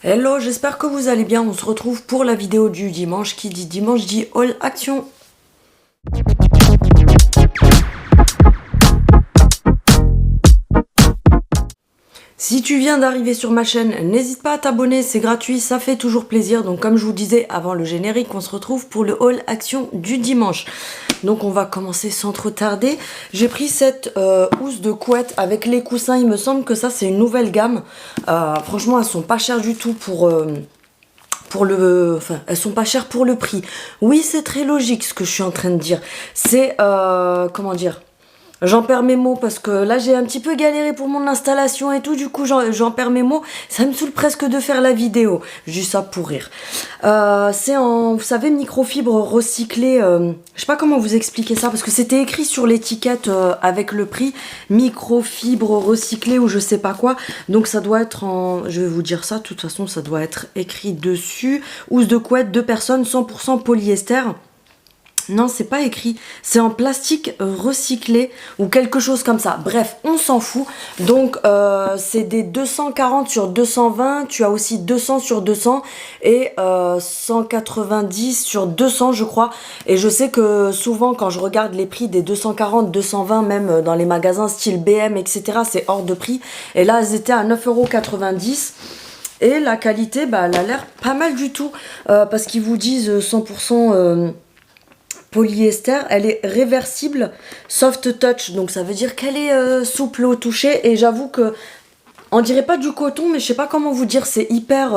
Hello, j'espère que vous allez bien. On se retrouve pour la vidéo du dimanche. Qui dit dimanche dit all action. Si tu viens d'arriver sur ma chaîne, n'hésite pas à t'abonner, c'est gratuit, ça fait toujours plaisir. Donc comme je vous disais avant le générique, on se retrouve pour le haul action du dimanche. Donc on va commencer sans trop tarder. J'ai pris cette housse de couette avec les coussins, il me semble que ça c'est une nouvelle gamme. Franchement elles sont pas chères du tout elles sont pas chères pour le prix. Oui, c'est très logique ce que je suis en train de dire. C'est, comment dire, j'en perds mes mots parce que là j'ai un petit peu galéré pour mon installation et tout, du coup j'en perds mes mots. Ça me saoule presque de faire la vidéo, juste ça pour rire. C'est en, vous savez, microfibre recyclé, je sais pas comment vous expliquer ça parce que c'était écrit sur l'étiquette avec le prix, microfibre recyclé ou je sais pas quoi. Donc ça doit être en, je vais vous dire ça, de toute façon ça doit être écrit dessus. Housse de couette 2 personnes, 100% polyester. Non, c'est pas écrit. C'est en plastique recyclé ou quelque chose comme ça. Bref, on s'en fout. Donc, c'est des 240 sur 220. Tu as aussi 200 sur 200 et 190 sur 200, je crois. Et je sais que souvent, quand je regarde les prix des 240, 220, même dans les magasins style BM, etc., c'est hors de prix. Et là, elles étaient à 9,90 €. Et la qualité, bah, elle a l'air pas mal du tout. Parce qu'ils vous disent 100%... polyester, elle est réversible, soft touch, donc ça veut dire qu'elle est souple au toucher. Et j'avoue que on dirait pas du coton, mais je sais pas comment vous dire, c'est hyper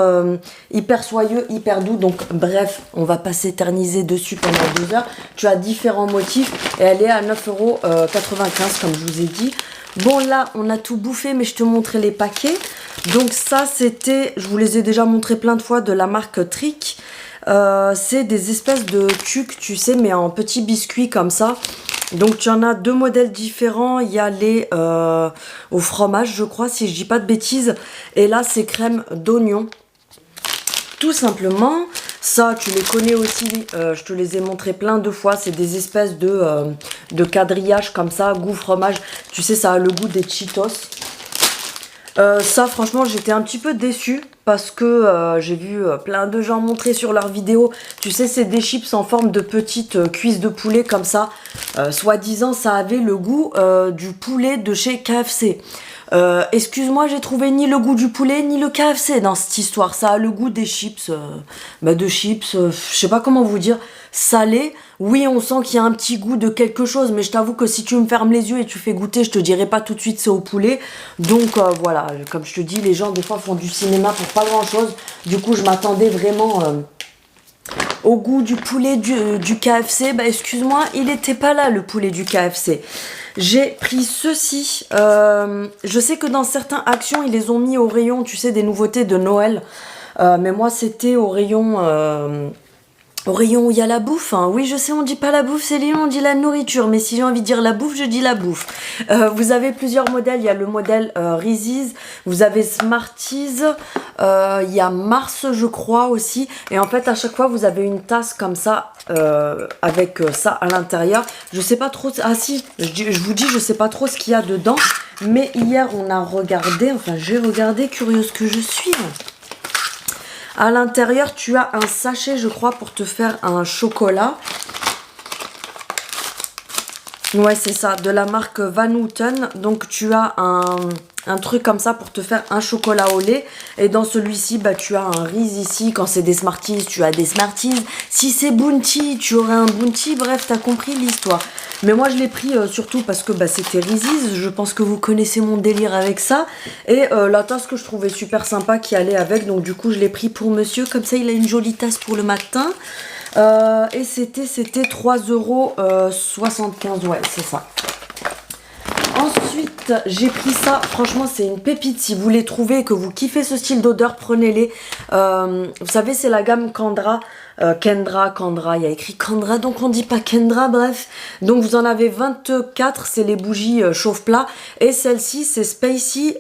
soyeux, hyper doux. Donc bref, on va pas s'éterniser dessus pendant 2 heures. Tu as différents motifs et elle est à 9,95 € comme je vous ai dit. Bon, là on a tout bouffé, mais je te montrais les paquets. Donc ça c'était, je vous les ai déjà montré plein de fois, de la marque Trick. C'est des espèces de tucs, tu sais, mais en petits biscuits comme ça. Donc tu en as 2 modèles différents. Il y a les au fromage, je crois, si je dis pas de bêtises. Et là, c'est crème d'oignon. Tout simplement. Ça, tu les connais aussi. Je te les ai montrés plein de fois. C'est des espèces de quadrillage comme ça, goût fromage. Tu sais, ça a le goût des Cheetos. Ça, franchement, j'étais un petit peu déçue parce que j'ai vu plein de gens montrer sur leurs vidéos. Tu sais, c'est des chips en forme de petites cuisses de poulet comme ça. Soi-disant, ça avait le goût du poulet de chez KFC. Excuse-moi, j'ai trouvé ni le goût du poulet ni le KFC dans cette histoire. Ça a le goût des chips, je sais pas comment vous dire, salé. Oui, on sent qu'il y a un petit goût de quelque chose, mais je t'avoue que si tu me fermes les yeux et tu fais goûter, je te dirai pas tout de suite c'est au poulet. Donc voilà, comme je te dis, les gens des fois font du cinéma pour pas grand chose. Du coup, je m'attendais vraiment au goût du poulet du KFC. Bah excuse-moi, il était pas là le poulet du KFC. J'ai pris ceci. Je sais que dans certains actions, ils les ont mis au rayon, tu sais, des nouveautés de Noël. Mais moi, c'était au rayon où il y a la bouffe. Hein. Oui, je sais, on dit pas la bouffe, Céline, on dit la nourriture. Mais si j'ai envie de dire la bouffe, je dis la bouffe. Vous avez plusieurs modèles. Il y a le modèle Reese's. Vous avez Smarties. Il y a Mars, je crois, aussi. Et en fait, à chaque fois, vous avez une tasse comme ça, avec ça à l'intérieur. Je sais pas trop... Ah si, je vous dis, je sais pas trop ce qu'il y a dedans. Mais hier, on a regardé... Enfin, j'ai regardé, curieuse que je suis. À l'intérieur, tu as un sachet, je crois, pour te faire un chocolat. Ouais, c'est ça, de la marque Van Houten. Donc, tu as un truc comme ça pour te faire un chocolat au lait. Et dans celui-ci, bah, tu as un Reese ici. Quand c'est des Smarties, tu as des Smarties. Si c'est Bounty, tu aurais un Bounty. Bref, t'as compris l'histoire. Mais moi, je l'ai pris surtout parce que bah, c'était Reese's. Je pense que vous connaissez mon délire avec ça. Et la tasse que je trouvais super sympa qui allait avec. Donc, du coup, je l'ai pris pour monsieur. Comme ça, il a une jolie tasse pour le matin. Et c'était 3,75 €. Ouais, c'est ça. Ensuite, j'ai pris ça. Franchement, c'est une pépite. Si vous les trouvez et que vous kiffez ce style d'odeur, prenez-les. Vous savez, c'est la gamme Kendra. Kendra, il y a écrit Kendra, donc on dit pas Kendra, bref. Donc vous en avez 24, c'est les bougies chauffe-plat. Et celle-ci, c'est Spicy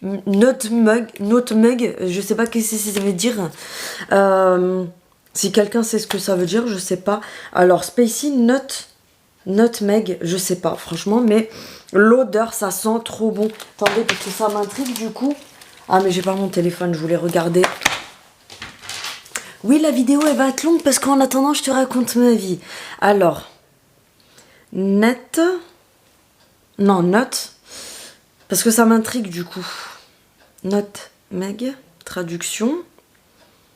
Nutmeg, je sais pas qu'est-ce que ça veut dire. Si quelqu'un sait ce que ça veut dire, je sais pas. Alors, Spicy Nutmeg, je sais pas, franchement, mais l'odeur, ça sent trop bon. Attendez, parce que ça m'intrigue, du coup. Ah, mais j'ai pas mon téléphone, je voulais regarder. Oui, la vidéo, elle va être longue parce qu'en attendant, je te raconte ma vie. Alors, net... Non, note. Parce que ça m'intrigue, du coup. Note, Meg, traduction.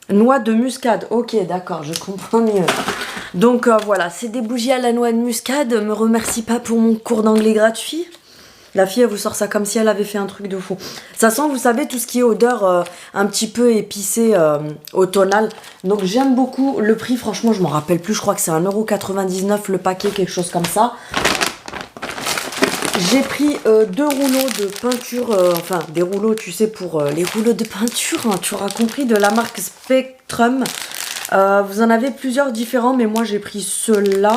Noix de muscade. Ok, d'accord, je comprends mieux. Donc, voilà, c'est des bougies à la noix de muscade. Me remercie pas pour mon cours d'anglais gratuit. La fille, elle vous sort ça comme si elle avait fait un truc de fou. Ça sent, vous savez, tout ce qui est odeur un petit peu épicée, automnale. Donc j'aime beaucoup le prix. Franchement, je m'en rappelle plus. Je crois que c'est 1,99 € le paquet, quelque chose comme ça. J'ai pris 2 rouleaux de peinture. Enfin, des rouleaux, tu sais, pour les rouleaux de peinture. Hein, tu auras compris, de la marque Spectrum. Vous en avez plusieurs différents, mais moi, j'ai pris ceux-là.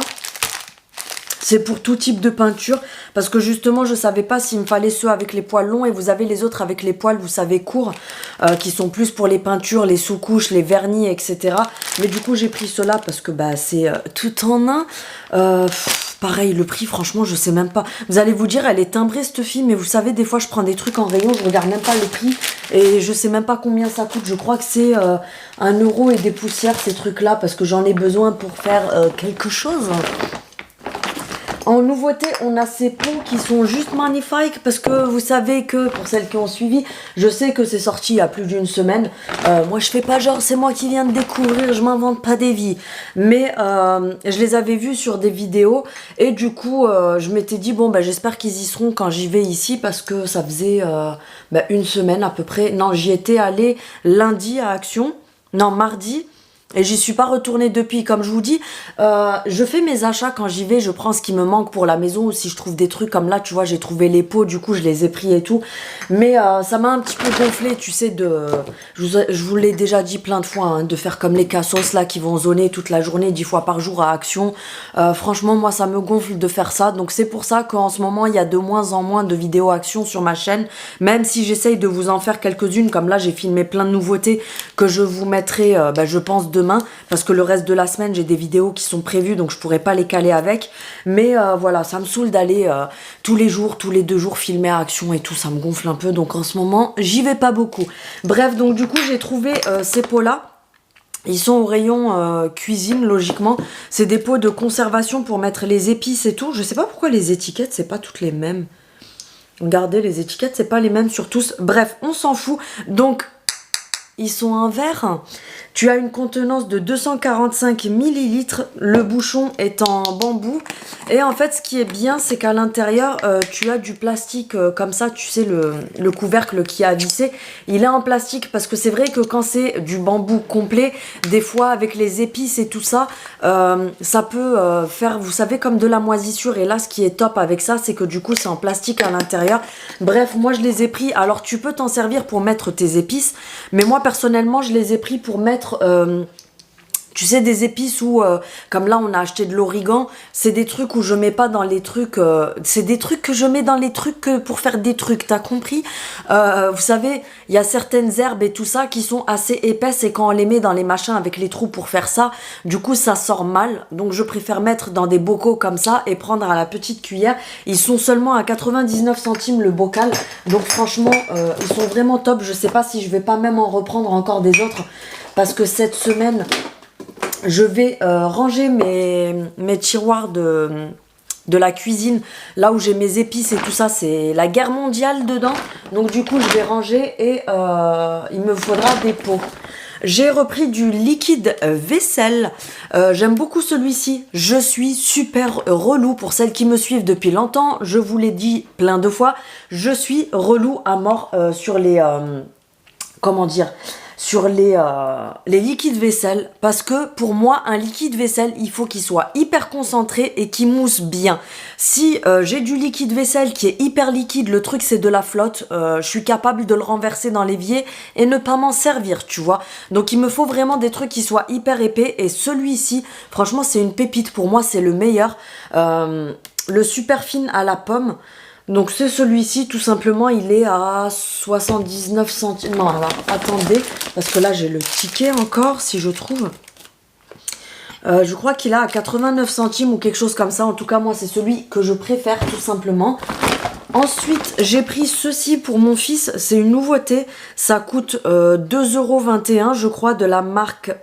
C'est pour tout type de peinture, parce que justement je savais pas s'il me fallait ceux avec les poils longs, et vous avez les autres avec les poils, vous savez, courts, qui sont plus pour les peintures, les sous-couches, les vernis, etc. Mais du coup j'ai pris ceux-là parce que bah c'est tout en un. Pareil, le prix, franchement, je sais même pas. Vous allez vous dire, elle est timbrée cette fille, mais vous savez, des fois je prends des trucs en rayon, je regarde même pas le prix, et je sais même pas combien ça coûte. Je crois que c'est 1 € et des poussières, ces trucs-là, parce que j'en ai besoin pour faire quelque chose. En nouveauté, on a ces pots qui sont juste magnifiques parce que vous savez que, pour celles qui ont suivi, je sais que c'est sorti il y a plus d'une semaine. Moi, je fais pas genre, c'est moi qui viens de découvrir, je m'invente pas des vies. Mais je les avais vus sur des vidéos et du coup, je m'étais dit, bon, bah, j'espère qu'ils y seront quand j'y vais ici parce que ça faisait une semaine à peu près. Non, j'y étais allée lundi à Action, non, mardi. Et j'y suis pas retournée depuis, comme je vous dis, je fais mes achats quand j'y vais, je prends ce qui me manque pour la maison, ou si je trouve des trucs comme là, tu vois, j'ai trouvé les pots, du coup je les ai pris et tout, mais ça m'a un petit peu gonflé, tu sais, je vous l'ai déjà dit plein de fois, hein, de faire comme les cassos là qui vont zoner toute la journée, 10 fois par jour à Action. Franchement, moi ça me gonfle de faire ça, donc c'est pour ça qu'en ce moment il y a de moins en moins de vidéos Action sur ma chaîne, même si j'essaye de vous en faire quelques-unes, comme là j'ai filmé plein de nouveautés que je vous mettrai, je pense, demain, parce que le reste de la semaine j'ai des vidéos qui sont prévues, donc je pourrais pas les caler avec, mais voilà, ça me saoule d'aller tous les jours, tous les 2 jours filmer à Action et tout, ça me gonfle un peu, donc en ce moment j'y vais pas beaucoup. Bref, donc du coup j'ai trouvé ces pots là. Ils sont au rayon cuisine, logiquement. C'est des pots de conservation pour mettre les épices et tout. Je sais pas pourquoi les étiquettes c'est pas toutes les mêmes. Regardez, les étiquettes c'est pas les mêmes sur tous. Bref, on s'en fout. Donc ils sont en verre. Tu as une contenance de 245 ml. Le bouchon est en bambou. Et en fait, ce qui est bien, c'est qu'à l'intérieur, tu as du plastique comme ça. Tu sais, le couvercle qui a vissé, il est en plastique. Parce que c'est vrai que quand c'est du bambou complet, des fois, avec les épices et tout ça, ça peut faire, vous savez, comme de la moisissure. Et là, ce qui est top avec ça, c'est que du coup, c'est en plastique à l'intérieur. Bref, moi, je les ai pris. Alors, tu peux t'en servir pour mettre tes épices. Mais moi, personnellement, je les ai pris pour mettre... tu sais, des épices où, comme là on a acheté de l'origan, c'est des trucs où je mets pas dans les trucs, c'est des trucs que je mets dans les trucs pour faire des trucs, t'as compris? Vous savez, il y a certaines herbes et tout ça qui sont assez épaisses et quand on les met dans les machins avec les trous pour faire ça, du coup ça sort mal, donc je préfère mettre dans des bocaux comme ça et prendre à la petite cuillère. Ils sont seulement à 99 centimes le bocal, donc franchement ils sont vraiment top. Je sais pas si je vais pas même en reprendre encore des autres, parce que cette semaine... je vais ranger mes tiroirs de la cuisine, là où j'ai mes épices et tout ça, c'est la guerre mondiale dedans. Donc du coup, je vais ranger et il me faudra des pots. J'ai repris du liquide vaisselle. J'aime beaucoup celui-ci. Je suis super relou. Pour celles qui me suivent depuis longtemps, je vous l'ai dit plein de fois, je suis relou à mort sur les... comment dire, sur les liquides vaisselle, parce que pour moi un liquide vaisselle il faut qu'il soit hyper concentré et qu'il mousse bien. Si j'ai du liquide vaisselle qui est hyper liquide, le truc c'est de la flotte, je suis capable de le renverser dans l'évier et ne pas m'en servir, tu vois. Donc il me faut vraiment des trucs qui soient hyper épais, et celui-ci franchement c'est une pépite, pour moi c'est le meilleur. Le super fine à la pomme. Donc c'est celui-ci, tout simplement, il est à 79 centimes. Non, alors attendez, parce que là j'ai le ticket encore, si je trouve. Je crois qu'il est à 89 centimes ou quelque chose comme ça. En tout cas, moi c'est celui que je préfère, tout simplement. Ensuite, j'ai pris ceci pour mon fils. C'est une nouveauté. Ça coûte 2,21 € je crois, de la marque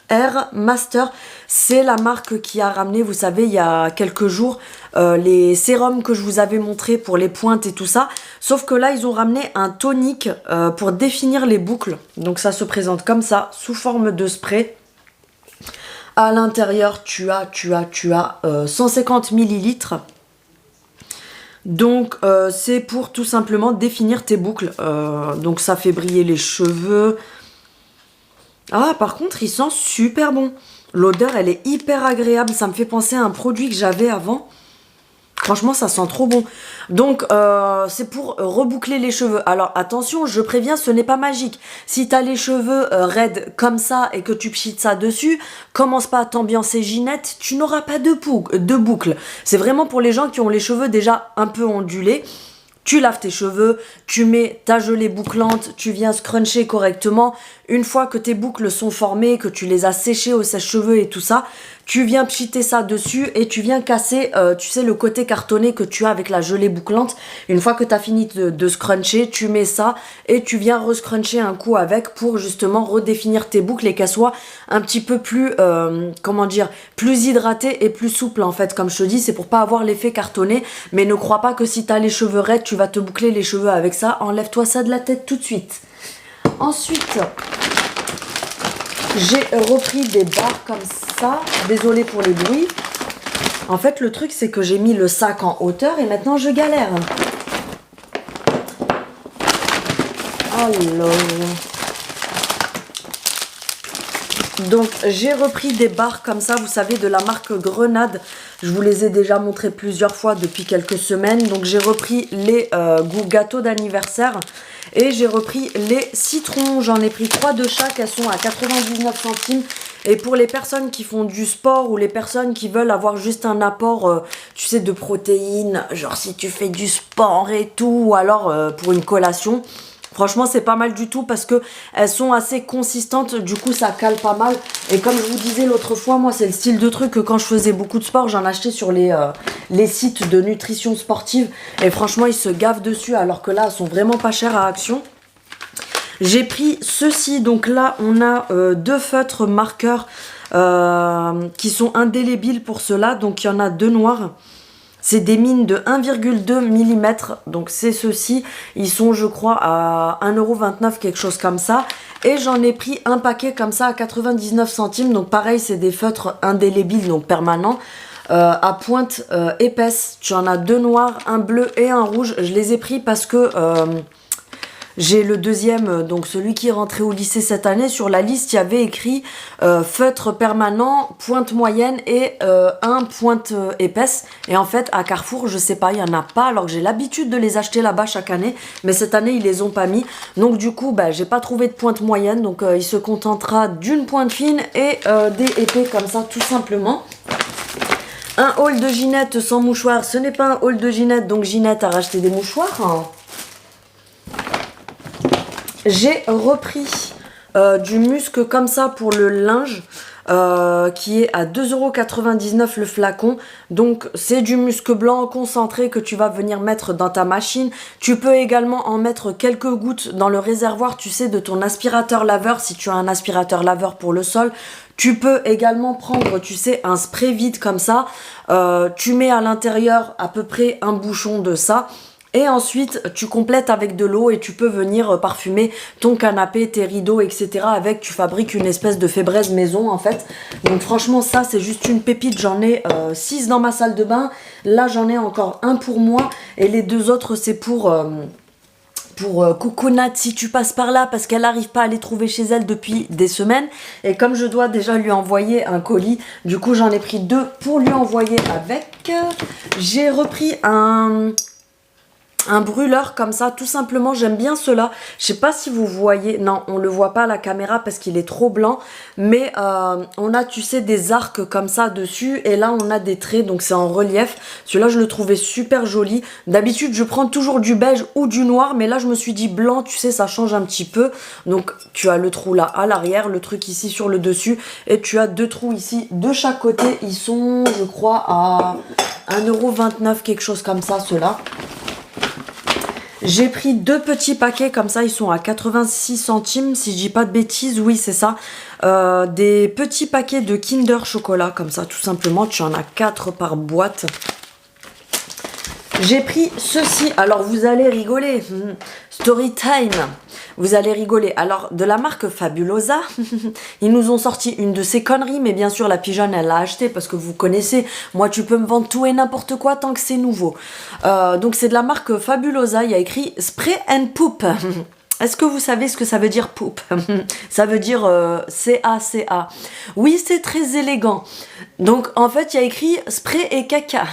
Air Master. C'est la marque qui a ramené, vous savez, il y a quelques jours, les sérums que je vous avais montré pour les pointes et tout ça. Sauf que là, ils ont ramené un tonique pour définir les boucles. Donc ça se présente comme ça, sous forme de spray. À l'intérieur, tu as 150 millilitres. Donc c'est pour tout simplement définir tes boucles. Donc ça fait briller les cheveux. Ah, par contre, il sent super bon. L'odeur, elle est hyper agréable. Ça me fait penser à un produit que j'avais avant. Franchement, ça sent trop bon. Donc, c'est pour reboucler les cheveux. Alors, attention, je préviens, ce n'est pas magique. Si tu as les cheveux raides comme ça et que tu pchites ça dessus, commence pas à t'ambiancer Ginette, tu n'auras pas de boucle. C'est vraiment pour les gens qui ont les cheveux déjà un peu ondulés. Tu laves tes cheveux, tu mets ta gelée bouclante, tu viens scruncher correctement. Une fois que tes boucles sont formées, que tu les as séchées au sèche-cheveux et tout ça, tu viens pchiter ça dessus et tu viens casser, tu sais, le côté cartonné que tu as avec la gelée bouclante. Une fois que tu as fini de scruncher, tu mets ça et tu viens rescruncher un coup avec pour justement redéfinir tes boucles et qu'elles soient un petit peu plus, comment dire, plus hydratées et plus souples en fait. Comme je te dis, c'est pour pas avoir l'effet cartonné. Mais ne crois pas que si tu as les cheveux raides, tu vas te boucler les cheveux avec ça. Enlève-toi ça de la tête tout de suite. Ensuite, j'ai repris des barres comme ça. Désolée pour les bruits. En fait, le truc, c'est que j'ai mis le sac en hauteur et maintenant, je galère. Alors... Donc, j'ai repris des barres comme ça, vous savez, de la marque Grenade. Je vous les ai déjà montrées plusieurs fois depuis quelques semaines. Donc, j'ai repris les goûts gâteaux d'anniversaire. Et j'ai repris les citrons. J'en ai pris 3 de chaque. Elles sont à 99 centimes. Et pour les personnes qui font du sport ou les personnes qui veulent avoir juste un apport, tu sais, de protéines, genre si tu fais du sport et tout, ou alors pour une collation, franchement, c'est pas mal du tout parce que elles sont assez consistantes, du coup ça cale pas mal. Et comme je vous disais l'autre fois, moi c'est le style de truc que quand je faisais beaucoup de sport, j'en achetais sur les sites de nutrition sportive. Et franchement, ils se gavent dessus alors que là, elles sont vraiment pas chères à Action. J'ai pris ceci, donc là on a 2 feutres marqueurs qui sont indélébiles pour cela, donc il y en a 2 noirs. C'est des mines de 1,2 mm, donc c'est ceux-ci. Ils sont, je crois, à 1,29 €, quelque chose comme ça. Et j'en ai pris un paquet comme ça à 99 centimes. Donc pareil, c'est des feutres indélébiles, donc permanents, à pointe épaisse. Tu en as 2 noirs, un bleu et un rouge. Je les ai pris parce que... j'ai le deuxième, donc celui qui est rentré au lycée cette année. Sur la liste, il y avait écrit feutre permanent, pointe moyenne et un pointe épaisse. Et en fait, à Carrefour, je sais pas, il y en a pas, alors que j'ai l'habitude de les acheter là-bas chaque année. Mais cette année, ils les ont pas mis. Donc du coup, bah, j'ai pas trouvé de pointe moyenne. Donc il se contentera d'une pointe fine et des épais comme ça, tout simplement. Un haul de Ginette sans mouchoir. Ce n'est pas un haul de Ginette, donc Ginette a racheté des mouchoirs. Hein. J'ai repris du musc comme ça pour le linge qui est à 2,99 € le flacon. Donc c'est du musc blanc concentré que tu vas venir mettre dans ta machine. Tu peux également en mettre quelques gouttes dans le réservoir, tu sais, de ton aspirateur laveur si tu as un aspirateur laveur pour le sol. Tu peux également prendre, tu sais, un spray vide comme ça. Tu mets à l'intérieur à peu près un bouchon de ça. Et ensuite, tu complètes avec de l'eau et tu peux venir parfumer ton canapé, tes rideaux, etc. avec. Tu fabriques une espèce de fébraise maison, en fait. Donc franchement, ça, c'est juste une pépite. J'en ai 6 dans ma salle de bain. Là, j'en ai encore un pour moi. Et les 2 autres, c'est pour Coconut, si tu passes par là, parce qu'elle n'arrive pas à les trouver chez elle depuis des semaines. Et comme je dois déjà lui envoyer un colis, du coup, j'en ai pris 2 pour lui envoyer avec. J'ai repris un un brûleur comme ça, tout simplement. J'aime bien cela. Je sais pas si vous voyez, non, on le voit pas à la caméra parce qu'il est trop blanc, mais on a, tu sais, des arcs comme ça dessus, et là on a des traits, donc c'est en relief. Celui-là je le trouvais super joli. D'habitude je prends toujours du beige ou du noir, mais là je me suis dit blanc, tu sais, ça change un petit peu. Donc tu as le trou là à l'arrière, le truc ici sur le dessus, et tu as deux trous ici de chaque côté. Ils sont, je crois, à 1,29 €, quelque chose comme ça, ceux-là. J'ai pris deux petits paquets comme ça, ils sont à 86 centimes, si je dis pas de bêtises, oui c'est ça. Des petits paquets de Kinder chocolat, comme ça tout simplement, tu en as 4 par boîte. J'ai pris ceci, alors vous allez rigoler, story time, vous allez rigoler. Alors de la marque Fabulosa, ils nous ont sorti une de ces conneries, mais bien sûr la pigeonne elle l'a acheté parce que vous connaissez, moi tu peux me vendre tout et n'importe quoi tant que c'est nouveau. Donc c'est de la marque Fabulosa, il y a écrit Spray and Poop. Est-ce que vous savez ce que ça veut dire poop? Ça veut dire C-A-C-A. Oui, c'est très élégant. Donc, en fait, il y a écrit spray et caca.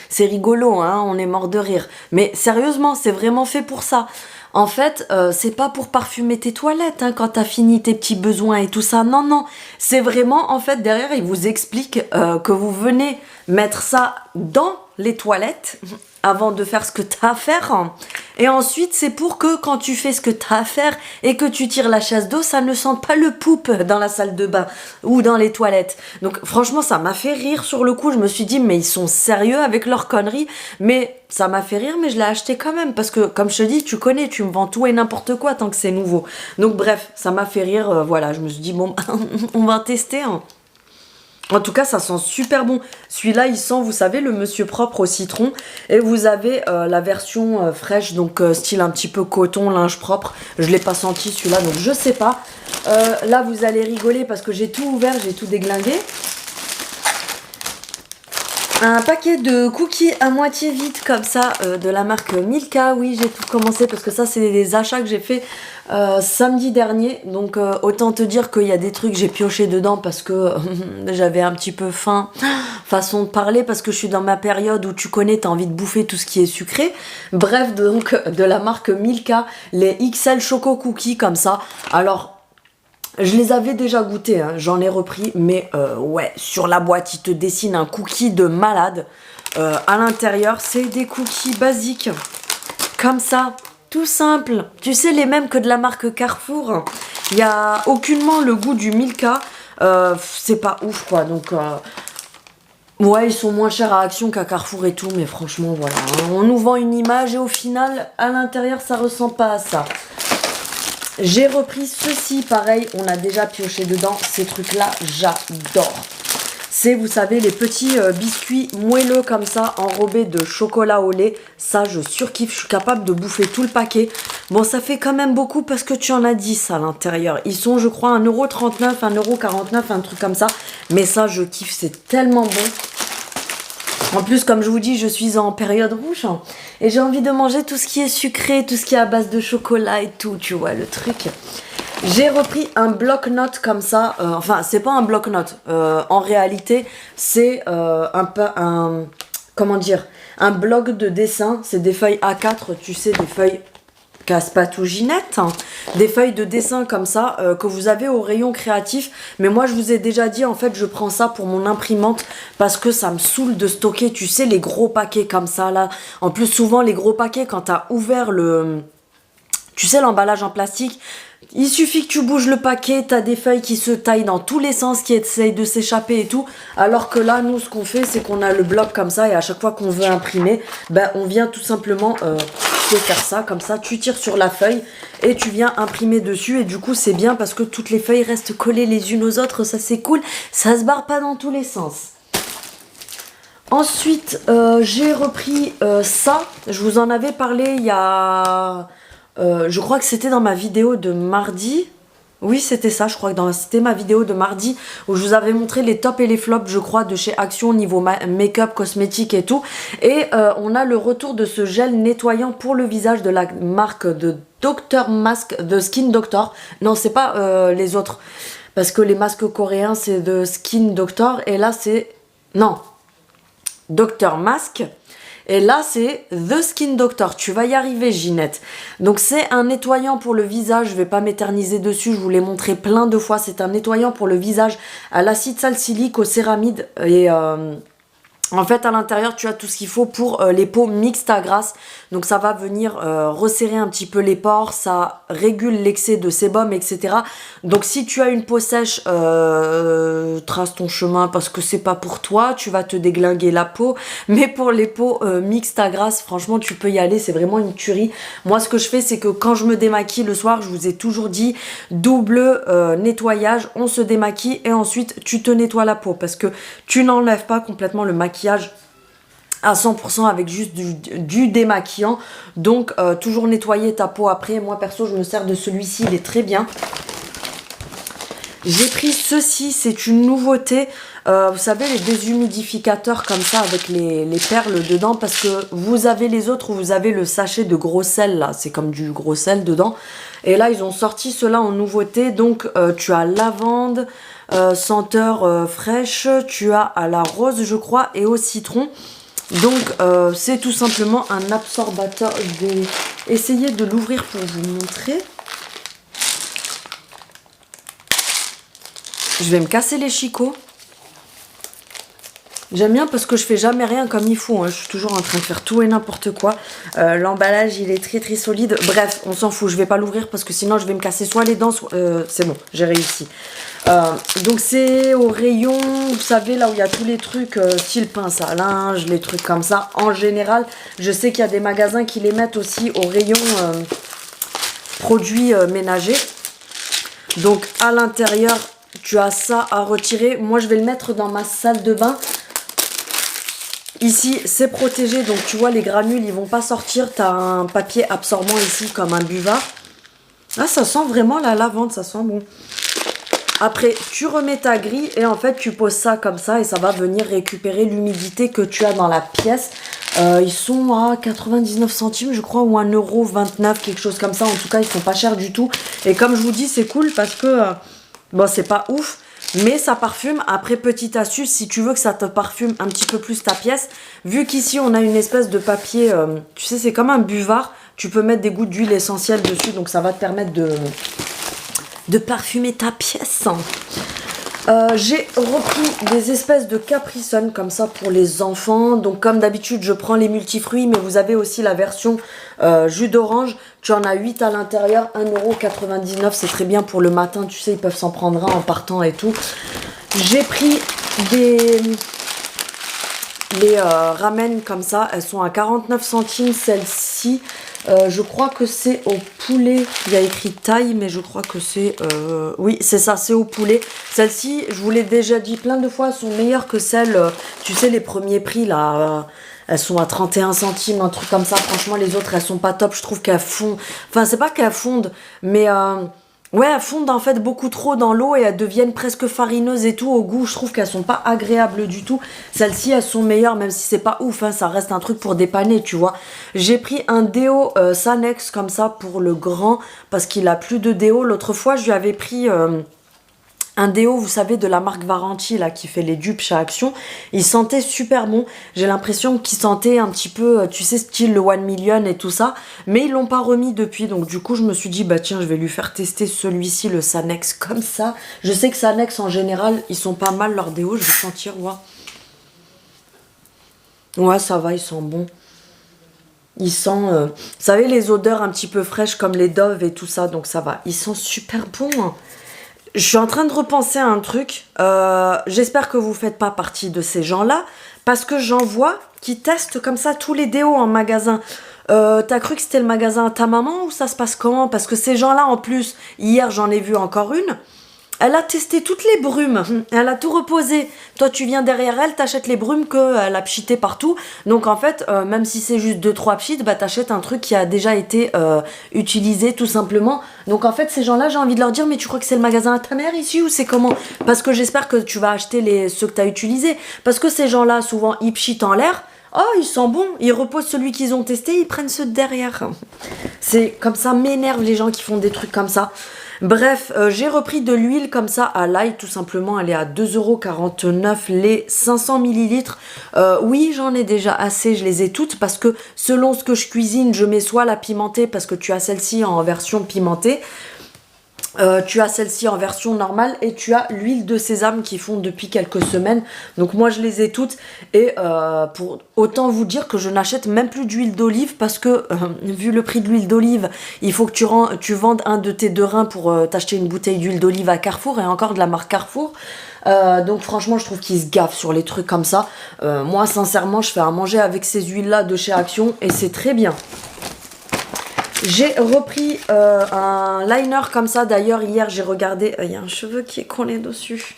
C'est rigolo, hein, on est mort de rire. Mais sérieusement, c'est vraiment fait pour ça. En fait, c'est pas pour parfumer tes toilettes hein, quand t'as fini tes petits besoins et tout ça. Non, non. C'est vraiment, en fait, derrière, il vous explique que vous venez mettre ça dans les toilettes avant de faire ce que tu as à faire. Et ensuite, c'est pour que quand tu fais ce que tu as à faire et que tu tires la chasse d'eau, ça ne sente pas le poupe dans la salle de bain ou dans les toilettes. Donc franchement, ça m'a fait rire sur le coup. Je me suis dit, mais ils sont sérieux avec leurs conneries. Mais ça m'a fait rire, mais je l'ai acheté quand même. Parce que, comme je te dis, tu connais, tu me vends tout et n'importe quoi tant que c'est nouveau. Donc bref, ça m'a fait rire. Voilà, je me suis dit, bon, on va tester. Hein. En tout cas, ça sent super bon. Celui-là, il sent, vous savez, le monsieur propre au citron. Et vous avez la version fraîche, donc style un petit peu coton, linge propre. Je ne l'ai pas senti celui-là, donc je sais pas. Là, vous allez rigoler parce que j'ai tout ouvert, j'ai tout déglingué. Un paquet de cookies à moitié vide comme ça de la marque Milka. Oui, j'ai tout commencé parce que ça c'est des achats que j'ai fait samedi dernier. Donc autant te dire qu'il y a des trucs j'ai pioché dedans parce que j'avais un petit peu faim, façon de parler, parce que je suis dans ma période où tu connais, t'as envie de bouffer tout ce qui est sucré. Bref, donc de la marque Milka, les XL Choco Cookies comme ça. Alors je les avais déjà goûtés, hein, j'en ai repris, mais ouais, sur la boîte, il te dessine un cookie de malade. À l'intérieur, c'est des cookies basiques, comme ça, tout simple. Tu sais, les mêmes que de la marque Carrefour. Il n'y a aucunement le goût du Milka. C'est pas ouf, quoi. Donc, ouais, ils sont moins chers à Action qu'à Carrefour et tout, mais franchement, voilà. Hein, on nous vend une image et au final, à l'intérieur, ça ressemble pas à ça. J'ai repris ceci, pareil, on a déjà pioché dedans. Ces trucs-là, j'adore. C'est, vous savez, les petits biscuits moelleux comme ça, enrobés de chocolat au lait. Ça, je surkiffe, je suis capable de bouffer tout le paquet. Bon, ça fait quand même beaucoup parce que tu en as 10 à l'intérieur. Ils sont, je crois, 1,39 €, 1,49 €, un truc comme ça. Mais ça, je kiffe, c'est tellement bon. En plus, comme je vous dis, je suis en période rouge hein, et j'ai envie de manger tout ce qui est sucré, tout ce qui est à base de chocolat et tout, tu vois, le truc. J'ai repris un bloc-notes comme ça, enfin, c'est pas un bloc-notes, en réalité, c'est comment dire, un bloc de dessin, c'est des feuilles A4, tu sais, des feuilles casse-patouginette, hein, des feuilles de dessin comme ça que vous avez au rayon créatif. Mais moi je vous ai déjà dit, en fait je prends ça pour mon imprimante parce que ça me saoule de stocker, tu sais, les gros paquets comme ça là. En plus souvent les gros paquets, quand tu as ouvert le, tu sais, l'emballage en plastique, il suffit que tu bouges le paquet, t'as des feuilles qui se taillent dans tous les sens, qui essayent de s'échapper et tout. Alors que là, nous, ce qu'on fait, c'est qu'on a le bloc comme ça et à chaque fois qu'on veut imprimer, ben, on vient tout simplement faire ça, comme ça. Tu tires sur la feuille et tu viens imprimer dessus. Et du coup, c'est bien parce que toutes les feuilles restent collées les unes aux autres. Ça, c'est cool. Ça se barre pas dans tous les sens. Ensuite, j'ai repris ça. Je vous en avais parlé il y a... je crois que c'était dans ma vidéo de mardi. Oui, c'était ça, je crois que c'était ma vidéo de mardi où je vous avais montré les tops et les flops, je crois, de chez Action au niveau make-up, cosmétique et tout. Et on a le retour de ce gel nettoyant pour le visage de la marque de Dr Mask, de Skin Doctor. Non, c'est pas les autres. Parce que les masques coréens, c'est de Skin Doctor. Et là, c'est... Non. Dr Mask. Et là, c'est The Skin Doctor. Tu vas y arriver, Ginette. Donc, c'est un nettoyant pour le visage. Je vais pas m'éterniser dessus. Je vous l'ai montré plein de fois. C'est un nettoyant pour le visage à l'acide salicylique, au céramide et... en fait, à l'intérieur, tu as tout ce qu'il faut pour les peaux mixtes à grasse. Donc, ça va venir resserrer un petit peu les pores. Ça régule l'excès de sébum, etc. Donc, si tu as une peau sèche, trace ton chemin parce que c'est pas pour toi. Tu vas te déglinguer la peau. Mais pour les peaux mixtes à grasse, franchement, tu peux y aller. C'est vraiment une tuerie. Moi, ce que je fais, c'est que quand je me démaquille le soir, je vous ai toujours dit, double nettoyage. On se démaquille et ensuite, tu te nettoies la peau. Parce que tu n'enlèves pas complètement le maquillage à 100% avec juste du démaquillant. Donc toujours nettoyer ta peau après. Moi perso je me sers de celui-ci, il est très bien. J'ai pris ceci, c'est une nouveauté. Vous savez, les déshumidificateurs comme ça avec les perles dedans, parce que vous avez les autres où vous avez le sachet de gros sel là, c'est comme du gros sel dedans. Et là ils ont sorti cela en nouveauté. Donc tu as lavande, senteur fraîche, tu as à la rose je crois et au citron. Donc c'est tout simplement un absorbateur. Je vais essayer de l'ouvrir pour vous montrer. Je vais me casser les chicots. J'aime bien parce que je fais jamais rien comme il faut, hein. Je suis toujours en train de faire tout et n'importe quoi. L'emballage il est très très solide. Bref, on s'en fout, je vais pas l'ouvrir parce que sinon je vais me casser soit les dents, soit... c'est bon, j'ai réussi. Donc c'est au rayon, vous savez là où il y a tous les trucs, style pince à linge, les trucs comme ça. En général, je sais qu'il y a des magasins qui les mettent aussi au rayon produits ménagers. Donc à l'intérieur, tu as ça à retirer. Moi je vais le mettre dans ma salle de bain. Ici, c'est protégé, donc tu vois, les granules, ils vont pas sortir. Tu as un papier absorbant ici, comme un buvard. Ah, ça sent vraiment la lavande, ça sent bon. Après, tu remets ta grille et en fait, tu poses ça comme ça et ça va venir récupérer l'humidité que tu as dans la pièce. Ils sont à 99 centimes, je crois, ou 1,29 €, quelque chose comme ça. En tout cas, ils sont pas chers du tout. Et comme je vous dis, c'est cool parce que, bon, c'est pas ouf. Mais ça parfume. Après, petite astuce, si tu veux que ça te parfume un petit peu plus ta pièce, vu qu'ici on a une espèce de papier, tu sais, c'est comme un buvard, tu peux mettre des gouttes d'huile essentielle dessus, donc ça va te permettre de parfumer ta pièce. J'ai repris des espèces de Capri Sun comme ça pour les enfants. Donc comme d'habitude, je prends les multifruits, mais vous avez aussi la version jus d'orange. Tu en as 8 à l'intérieur, 1,99 €. C'est très bien pour le matin, tu sais, ils peuvent s'en prendre un en partant et tout. J'ai pris les ramen comme ça, elles sont à 49 centimes. Celle-ci, je crois que c'est au poulet. Il y a écrit taille, mais je crois que c'est... oui, c'est ça, c'est au poulet. Celle-ci, je vous l'ai déjà dit plein de fois, elles sont meilleures que celles, tu sais, les premiers prix, là. Elles sont à 31 centimes, un truc comme ça. Franchement, les autres, elles sont pas top. Je trouve qu'elles fondent... Enfin, c'est pas qu'elles fondent, mais... ouais, elles fondent en fait beaucoup trop dans l'eau et elles deviennent presque farineuses et tout. Au goût, je trouve qu'elles sont pas agréables du tout. Celles-ci, elles sont meilleures, même si c'est pas ouf, hein, ça reste un truc pour dépanner, tu vois. J'ai pris un déo Sanex comme ça pour le grand, parce qu'il a plus de déo. L'autre fois, je lui avais pris... un déo, vous savez, de la marque Varanti, là, qui fait les dupes chez Action. Il sentait super bon. J'ai l'impression qu'il sentait un petit peu, tu sais, style le 1 Million et tout ça. Mais ils l'ont pas remis depuis. Donc, du coup, je me suis dit, bah tiens, je vais lui faire tester celui-ci, le Sanex, comme ça. Je sais que Sanex, en général, ils sont pas mal, leurs déos. Je vais sentir, voir. Ouais, ça va, ils sont bons. Ils sentent, vous savez, les odeurs un petit peu fraîches, comme les Dove et tout ça. Donc, ça va. Ils sont super bons, hein. Je suis en train de repenser à un truc. J'espère que vous ne faites pas partie de ces gens-là. Parce que j'en vois qui testent comme ça tous les déos en magasin. T'as cru que c'était le magasin à ta maman ou ça se passe comment? Parce que ces gens-là, en plus, hier j'en ai vu encore une. Elle a testé toutes les brumes, elle a tout reposé. Toi, tu viens derrière elle, t'achètes les brumes qu'elle a pchité partout. Donc, en fait, même si c'est juste 2-3 pchites, bah, t'achètes un truc qui a déjà été utilisé, tout simplement. Donc, en fait, ces gens-là, j'ai envie de leur dire, mais tu crois que c'est le magasin à ta mère ici ou c'est comment? Parce que j'espère que tu vas acheter ceux que t'as utilisés. Parce que ces gens-là, souvent, ils pchitent en l'air. Oh, ils sont bons, ils reposent celui qu'ils ont testé, ils prennent ceux de derrière. C'est comme ça, m'énerve les gens qui font des trucs comme ça. Bref, j'ai repris de l'huile comme ça à l'ail, tout simplement. Elle est à 2,49 € les 500 millilitres. Oui, j'en ai déjà assez, je les ai toutes parce que selon ce que je cuisine, je mets soit la pimentée parce que tu as celle-ci en version pimentée. Tu as celle-ci en version normale et tu as l'huile de sésame qui fond depuis quelques semaines. Donc moi je les ai toutes et pour autant vous dire que je n'achète même plus d'huile d'olive parce que vu le prix de l'huile d'olive, il faut que tu vendes un de tes 2 reins pour t'acheter une bouteille d'huile d'olive à Carrefour et encore de la marque Carrefour. Donc franchement je trouve qu'ils se gaffent sur les trucs comme ça. Moi sincèrement je fais à manger avec ces huiles là de chez Action et c'est très bien. J'ai repris un liner comme ça. D'ailleurs, hier, j'ai regardé... Il y a un cheveu qui est collé dessus.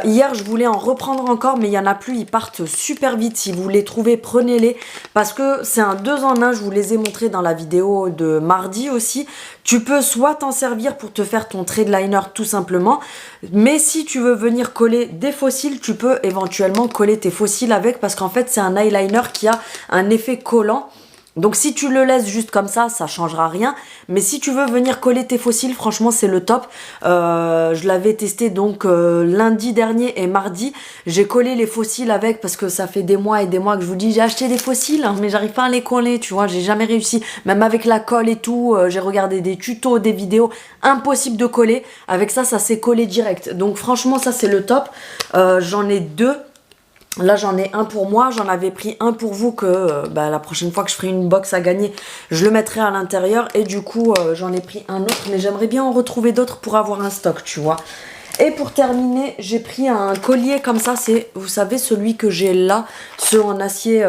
Hier, je voulais en reprendre encore, mais il n'y en a plus. Ils partent super vite. Si vous les trouvez, prenez-les. Parce que c'est un 2 en 1. Je vous les ai montrés dans la vidéo de mardi aussi. Tu peux soit t'en servir pour te faire ton trait de liner tout simplement. Mais si tu veux venir coller des fossiles, tu peux éventuellement coller tes fossiles avec. Parce qu'en fait, c'est un eyeliner qui a un effet collant. Donc si tu le laisses juste comme ça changera rien. Mais si tu veux venir coller tes fossiles, franchement c'est le top. Je l'avais testé donc lundi dernier et mardi. J'ai collé les fossiles avec parce que ça fait des mois et des mois que je vous dis j'ai acheté des fossiles hein, mais j'arrive pas à les coller, tu vois, j'ai jamais réussi. Même avec la colle et tout, j'ai regardé des tutos, des vidéos, impossible de coller. Avec ça, ça s'est collé direct. Donc franchement ça c'est le top. J'en ai 2. Là j'en ai un pour moi, j'en avais pris un pour vous que la prochaine fois que je ferai une box à gagner, je le mettrai à l'intérieur. Et du coup j'en ai pris un autre, mais j'aimerais bien en retrouver d'autres pour avoir un stock, tu vois. Et pour terminer, j'ai pris un collier comme ça, c'est, vous savez, celui que j'ai là, ceux en acier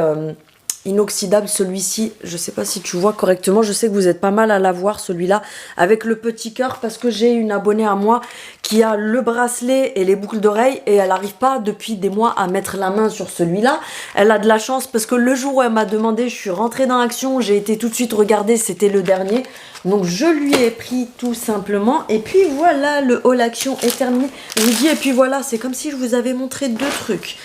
inoxydable, celui-ci, je sais pas si tu vois correctement, je sais que vous êtes pas mal à l'avoir celui-là, avec le petit cœur, parce que j'ai une abonnée à moi qui a le bracelet et les boucles d'oreilles et elle n'arrive pas depuis des mois à mettre la main sur celui-là. Elle a de la chance parce que le jour où elle m'a demandé, je suis rentrée dans Action, j'ai été tout de suite regarder, c'était le dernier. Donc je lui ai pris tout simplement et puis voilà, le haul Action est terminé. Je vous dis et puis voilà, c'est comme si je vous avais montré 2 trucs.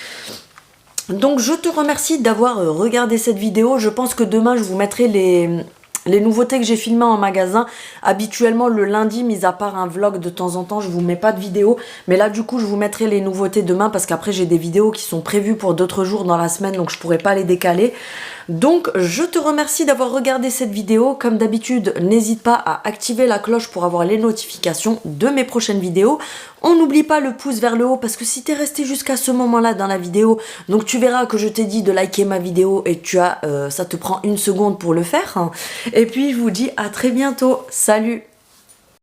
Donc je te remercie d'avoir regardé cette vidéo. Je pense que demain je vous mettrai les nouveautés que j'ai filmées en magasin. Habituellement le lundi, mis à part un vlog de temps en temps, je vous mets pas de vidéo. Mais là du coup je vous mettrai les nouveautés demain parce qu'après j'ai des vidéos qui sont prévues pour d'autres jours dans la semaine. Donc je pourrais pas les décaler. Donc je te remercie d'avoir regardé cette vidéo. Comme d'habitude, n'hésite pas à activer la cloche pour avoir les notifications de mes prochaines vidéos. On n'oublie pas le pouce vers le haut parce que si tu es resté jusqu'à ce moment-là dans la vidéo, donc tu verras que je t'ai dit de liker ma vidéo et ça te prend 1 seconde pour le faire. Et puis je vous dis à très bientôt. Salut!